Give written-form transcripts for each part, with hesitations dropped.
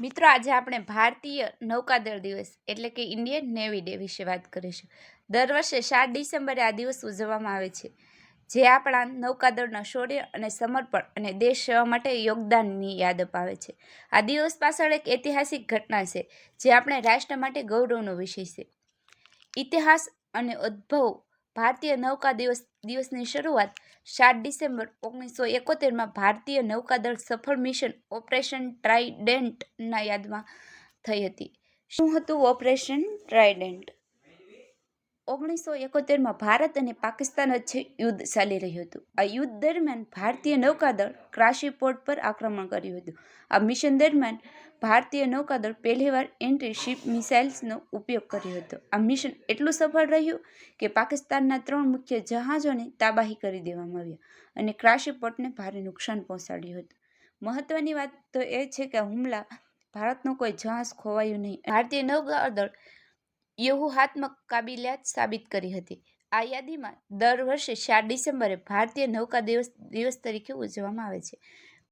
મિત્રો, આજે આપણે ભારતીય નૌકાદળ દિવસ એટલે કે ઇન્ડિયન નેવી ડે વિશે વાત કરીશું. દર વર્ષે 7 ડિસેમ્બરે આ દિવસ ઉજવવામાં આવે છે, જે આપણા નૌકાદળના શૌર્ય અને સમર્પણ અને દેશ સેવા માટે યોગદાનની યાદ અપાવે છે. આ દિવસ પાછળ એક ઐતિહાસિક ઘટના છે, જે આપણે રાષ્ટ્ર માટે ગૌરવનો વિષય છે. ઇતિહાસ અને ઉદ્ભવ ભારતીય નૌકા દિવસની શરૂઆત 7 ડિસેમ્બર 1971માં ભારતીય નૌકાદળ સફળ મિશન ઓપરેશન ટ્રાઇડેન્ટના યાદમાં થઈ હતી. શું હતું ઓપરેશન ટ્રાઇડેન્ટ? 1971માં ભારત અને પાકિસ્તાન વચ્ચે યુદ્ધ ચાલી રહ્યું હતું. આ યુદ્ધ દરમિયાન ભારતીય નૌકાદળ કરાચી પોર્ટ પર આક્રમણ કર્યું હતું. આ મિશન દરમિયાન ભારતીય નૌકાદળ પહેલીવાર એન્ટી શિપ મિસાઇલ્સનો ઉપયોગ કર્યો હતો. આ મિશન એટલું સફળ રહ્યું કે પાકિસ્તાનના 3 મુખ્ય જહાજોને તાબાહી કરી દેવામાં આવ્યા અને કરાચી પોર્ટને ભારે નુકસાન પહોંચાડ્યું હતું. મહત્વની વાત તો એ છે કે આ હુમલા ભારતનું કોઈ જહાજ ખોવાયું નહીં. ભારતીય નૌકાદળ વ્યૂહાત્મક કાબિલિયત સાબિત કરી હતી. આ યાદીમાં દર વર્ષે 7 ડિસેમ્બરે ભારતીય નૌકા દિવસ તરીકે ઉજવવામાં આવે છે.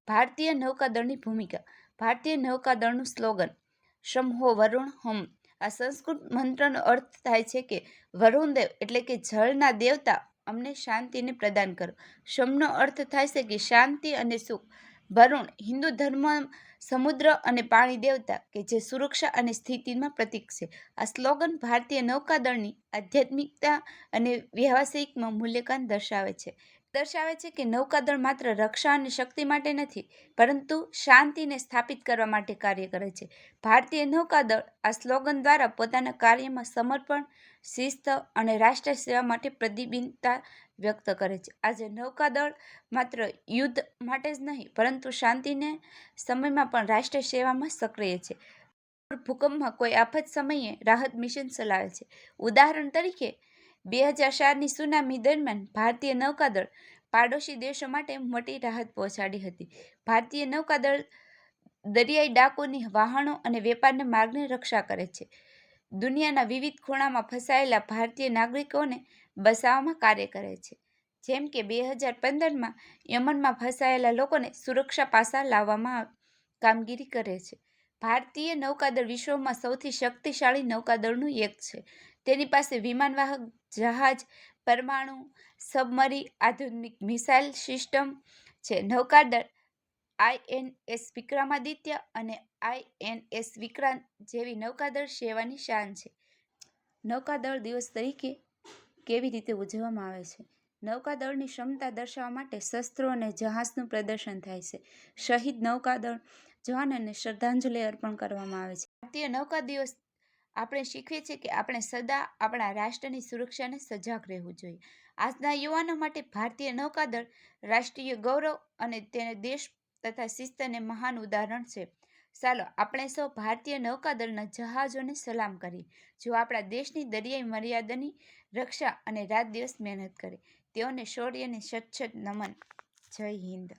ભારતીય નૌકાદળની ભૂમિકા. ભારતીય નૌકાદળનું સ્લોગન શમ્હો વરુણ હમ. આ સંસ્કૃત મંત્રનો અર્થ થાય છે કે વરુણદેવ એટલે કે જળના દેવતા, અમને શાંતિને પ્રદાન કરો. શમનો અર્થ થાય છે કે શાંતિ અને સુખ. વરુણ હિન્દુ ધર્મ સમુદ્ર અને પાણી દેવતા કે જે સુરક્ષા અને સ્થિતિમાં પ્રતીક છે. આ સ્લોગન ભારતીય નૌકાદળની આધ્યાત્મિકતા અને વ્યવસાયિકમાં મૂલ્યાંકન દર્શાવે છે કે નૌકાદળ માત્ર રક્ષા અને શક્તિ માટે નથી, પરંતુ શાંતિને સ્થાપિત કરવા માટે કાર્ય કરે છે. ભારતીય નૌકાદળ આ સ્લોગન દ્વારા પોતાના કાર્યમાં સમર્પણ, શિસ્ત અને રાષ્ટ્ર સેવા માટે પ્રતિબદ્ધતા વ્યક્ત કરે છે. આજે નૌકાદળ માત્ર યુદ્ધ માટે જ નહીં, પરંતુ શાંતિના સમયમાં પણ રાષ્ટ્ર સેવામાં સક્રિય છે. ભૂકંપમાં કોઈ આફત સમયે રાહત મિશન ચલાવે છે. ઉદાહરણ તરીકે 2004ની સુનામી દરમિયાન ભારતીય નૌકાદળ પાડોશી દેશો માટે મોટી રાહત પહોંચાડી હતી. ભારતીય નૌકાદળ દરિયાઈ ડાકુની વાહનો અને વેપારના માર્ગની રક્ષા કરે છે. દુનિયાના વિવિધ ખૂણામાં ફસાયેલા ભારતીય નાગરિકોને બચાવવામાં કાર્ય કરે છે. જેમ કે 2015માં યમનમાં ફસાયેલા લોકોને સુરક્ષા પાસા લાવવામાં કામગીરી કરે છે. ભારતીય નૌકાદળ વિશ્વમાં સૌથી શક્તિશાળી નૌકાદળનું એક છે. તેની પાસે વિમાનવાહક જહાજ, પરમાણુ સબમરીન, આધુનિક મિસાઇલ સિસ્ટમ છે. નૌકાદળ INS વિક્રમાદિત્ય અને INS વિક્રાંત જેવી નૌકાદળ સેવાની શાન છે. નૌકાદળ દિવસ તરીકે કેવી રીતે ઉજવવામાં આવે છે? નૌકાદળની ક્ષમતા દર્શાવવા માટે શસ્ત્રો અને જહાજનું પ્રદર્શન થાય છે. શહીદ નૌકાદળ જવાનોને શ્રદ્ધાંજલિ અર્પણ કરવામાં આવે છે. ભારતીય નૌકા દિવસ આપણે શીખવે છે કે આપણે સદા આપણા રાષ્ટ્રની સુરક્ષાને સજાગ રહેવું જોઈએ. આજના યુવાનો માટે ભારતીય નૌકાદળ રાષ્ટ્રીય ગૌરવ અને તેને દેશ તથા શિસ્તને મહાન ઉદાહરણ છે. ચાલો આપણે સૌ ભારતીય નૌકાદળના જહાજોને સલામ કરીએ, જેઓ આપણા દેશની દરિયાઈ મર્યાદાની રક્ષા અને રાત દિવસ મહેનત કરે. તેઓને શૌર્યને સચ્ચર નમન. જય હિન્દ.